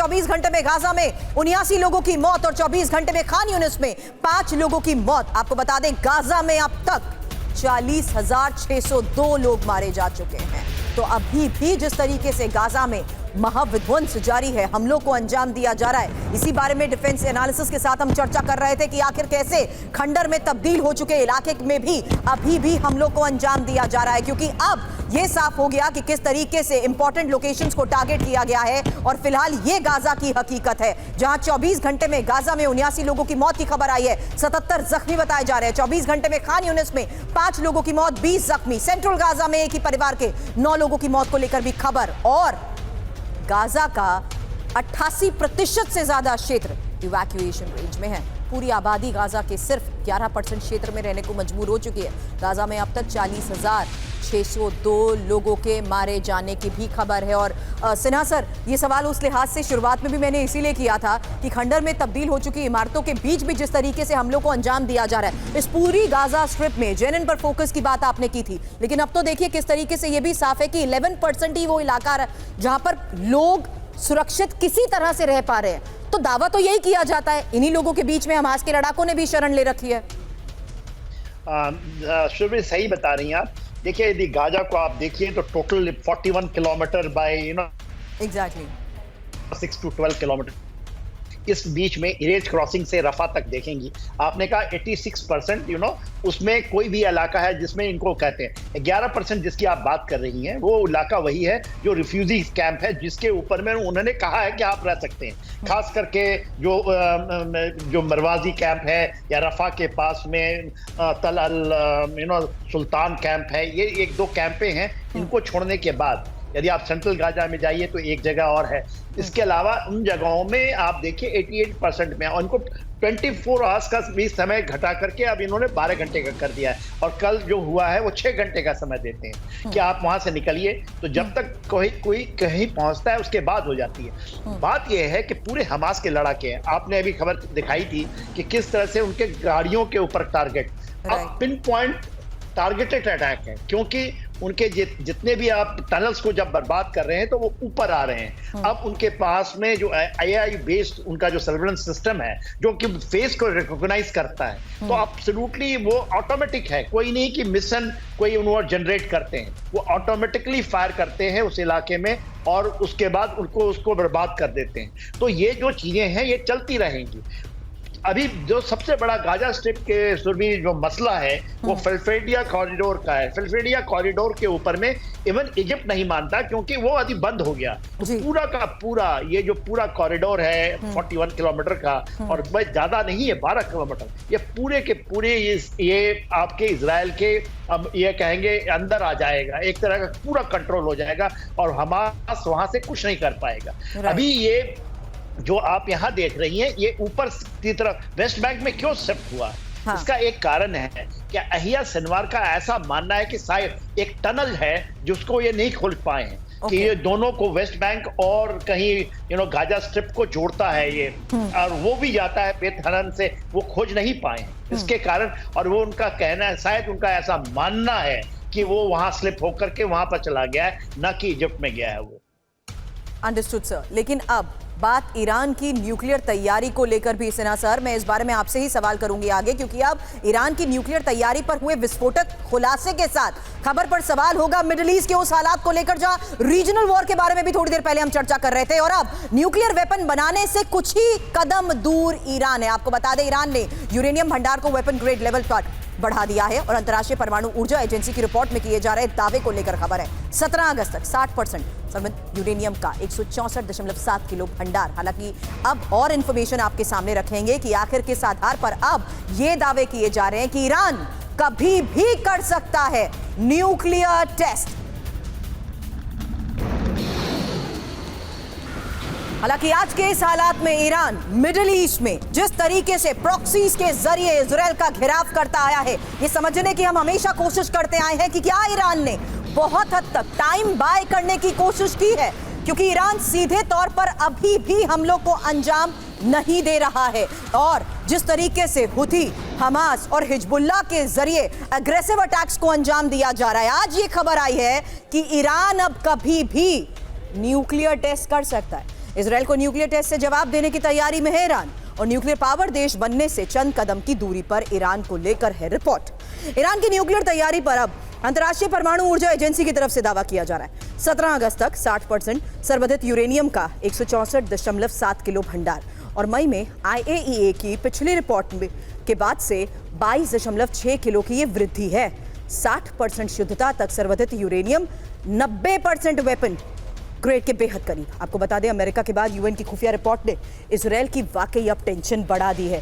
24 घंटे में गाजा में 79 लोगों की मौत और 24 घंटे में खान यूनिस में 5 लोगों की मौत। आपको बता दें गाजा में अब तक 40,602 लोग मारे जा चुके हैं। तो अभी भी जिस तरीके से गाजा में महाविध्वंस जारी है, हमलों को अंजाम दिया जा रहा है, इसी बारे में डिफेंस एनालिसिस के साथ हम चर्चा कर रहे थे कि आखिर कैसे खंडर में तब्दील हो चुके इलाके में भी अभी भी हमलों को अंजाम दिया जा रहा है, क्योंकि अब यह साफ हो गया कि किस तरीके से इंपॉर्टेंट लोकेशंस को टारगेट किया गया है। और फिलहाल ये गाजा की हकीकत है, जहां 24 घंटे में गाजा में 79 लोगों की मौत की खबर आई है, 77 जख्मी बताए जा रहे हैं। 24 घंटे में खान यूनिस में 5 लोगों की मौत, 20 जख्मी। सेंट्रल गाजा में एक ही परिवार के 9 लोगों की मौत को लेकर भी खबर। और गाजा का 88% से ज्यादा क्षेत्र इवैक्यूएशन रेंज में है। पूरी आबादी गाजा के सिर्फ 11% क्षेत्र में रहने को मजबूर हो चुकी है। गाजा में अब तक 40,602 लोगों के मारे जाने की भी खबर है। और सिन्हा सर, ये सवाल उस लिहाज से शुरुआत में भी मैंने इसीलिए किया था कि खंडर में तब्दील हो चुकी इमारतों के बीच भी जिस तरीके से हमलों को अंजाम दिया जा रहा है, इस पूरी गाजा स्ट्रिप में जेनिन पर फोकस की बात आपने की थी, लेकिन अब तो देखिए किस तरीके से ये भी साफ है कि 11% ही वो इलाका जहां पर लोग सुरक्षित किसी तरह से रह पा रहे हैं। तो दावा तो यही किया जाता है इन्हीं लोगों के बीच में हमास के लड़ाकों ने भी शरण ले रखी है। शुरू सही बता रही हैं आप। देखिए, यदि गाजा को आप देखिए तो total 41 kilometre bye exactly 6 to 12 kilometre. इस बीच में इरेज क्रॉसिंग से रफा तक देखेंगी, आपने कहा 86% उसमें कोई भी इलाका है जिसमें इनको कहते हैं। 11% जिसकी आप बात कर रही हैं वो इलाका वही है जो रिफ्यूजी कैंप है, जिसके ऊपर में उन्होंने कहा है कि आप रह सकते हैं। खास करके जो मरवाजी कैंप है या रफा के पास में तल अल सुल्तान कैंप है, ये 1-2 कैंपें हैं। इनको छोड़ने के बाद यदि आप सेंट्रल गाजा में जाइए तो एक जगह और है। इसके अलावा उन जगहों में आप देखिए 88% में, और इनको 24 आवर्स का भी समय घटा करके अब इन्होंने 12 घंटे का कर दिया है। और कल जो हुआ है वो 6 घंटे का समय देते हैं कि आप वहां से निकलिए। तो जब तक कोई कहीं पहुंचता है उसके बाद हो जाती है। बात यह है कि पूरे हमास के लड़ाके हैं। आपने अभी खबर दिखाई थी कि किस तरह से उनके गाड़ियों के ऊपर टारगेट, अब पिन पॉइंट टारगेटेड अटैक है, क्योंकि उनके जितने भी आप टनल्स को जब बर्बाद कर रहे हैं तो वो ऊपर आ रहे हैं। अब उनके पास में जो AI बेस्ड उनका जो सर्वेलेंस सिस्टम है, जो कि फेस को रिकॉग्नाइज करता है, तो एब्सोल्युटली वो ऑटोमेटिक है। कोई नहीं कि मिशन कोई उन्होंने जनरेट करते हैं, वो ऑटोमेटिकली फायर करते हैं उस इलाके में और उसके बाद उसको बर्बाद कर देते हैं। तो ये जो चीजें हैं ये चलती रहेंगी। अभी जो सबसे बड़ा गाजा स्ट्रिप के सुरभी जो मसला है वो फिलफेडिया कॉरिडोर का है। फिलफेडिया कॉरिडोर के ऊपर में इवन इजिप्ट नहीं मानता, क्योंकि वो अभी बंद हो गया। पूरा का पूरा ये जो पूरा कॉरिडोर है 41 किलोमीटर का, और भाई ज्यादा नहीं है 12 किलोमीटर, ये पूरे के पूरे ये आपके इजराइल के अब ये कहेंगे अंदर आ जाएगा, एक तरह का पूरा कंट्रोल हो जाएगा और हमास वहां से कुछ नहीं कर पाएगा। अभी ये जो आप यहाँ देख रही हैं ये ऊपर की तरफ वेस्ट बैंक में क्यों शिफ्ट हुआ? हाँ। इसका एक कारण है कि अहिया सिनवार का ऐसा मानना है कि शायद एक टनल है जिसको ये नहीं खोल पाए हैं, कि ये दोनों को वेस्ट बैंक और कहीं गाजा स्ट्रिप को जोड़ता है ये, और वो भी जाता है बेत हनन से, वो खोज नहीं पाए हैं इसके कारण। और वो उनका कहना है, शायद उनका ऐसा मानना है कि वो वहां स्लिप होकर के वहां पर चला गया है, न कि इजिप्ट में गया है वो। Understood sir. लेकिन अब बात ईरान की न्यूक्लियर तैयारी को लेकर भी सिन्हा सर, मैं इस बारे में आपसे ही सवाल करूंगी आगे, क्योंकि अब ईरान की न्यूक्लियर तैयारी पर हुए विस्फोटक खुलासे के साथ खबर पर सवाल होगा मिडिल ईस्ट के उस हालात को लेकर जहां रीजनल वॉर के बारे में भी थोड़ी देर पहले हम चर्चा कर रहे थे, और अब न्यूक्लियर वेपन बनाने से कुछ ही कदम दूर ईरान है। आपको बता दें यूरेनियम ने यूरेनियम भंडार को वेपन ग्रेड लेवल पर बढ़ा दिया है, और अंतर्राष्ट्रीय परमाणु ऊर्जा एजेंसी की रिपोर्ट में किए जा रहे दावे को लेकर खबर है 17 अगस्त तक 60% संबंधित यूरेनियम का 164.7 किलो भंडार। हालांकि अब और इंफॉर्मेशन आपके सामने रखेंगे कि आखिर किस आधार पर अब ये दावे किए जा रहे हैं कि ईरान कभी भी कर सकता है न्यूक्लियर टेस्ट। हालांकि आज के इस हालात में ईरान मिडिल ईस्ट में जिस तरीके से प्रॉक्सीज के जरिए इजराइल का घेराव करता आया है, ये समझने की हम हमेशा कोशिश करते आए हैं कि क्या ईरान ने बहुत हद तक टाइम बाय करने की कोशिश की है, क्योंकि ईरान सीधे तौर पर अभी भी हमलों को अंजाम नहीं दे रहा है। और जिस तरीके से हुथी, हमास और हिजबुल्लाह के जरिए अग्रेसिव अटैक्स को अंजाम दिया जा रहा है, आज ये खबर आई है कि ईरान अब कभी भी न्यूक्लियर टेस्ट कर सकता है। इजरायल को न्यूक्लियर टेस्ट से जवाब देने की तैयारी में है ईरान और न्यूक्लियर पावर देश बनने से चंद कदम की दूरी पर ईरान को लेकर है रिपोर्ट। ईरान की न्यूक्लियर तैयारी पर अब अंतर्राष्ट्रीय परमाणु ऊर्जा एजेंसी की तरफ से दावा किया जा रहा है। 17 अगस्त तक 60% संवर्धित यूरेनियम का 164.7 किलो भंडार और मई में IAEA की पिछली रिपोर्ट के बाद से 22.6 किलो की ये वृद्धि है। 60% शुद्धता तक संवर्धित यूरेनियम, 90% वेपन ग्रेड के बेहद करीब। आपको बता दें, अमेरिका के बाद यूएन की खुफिया रिपोर्ट ने इजरायल की वाकई अब टेंशन बढ़ा दी है।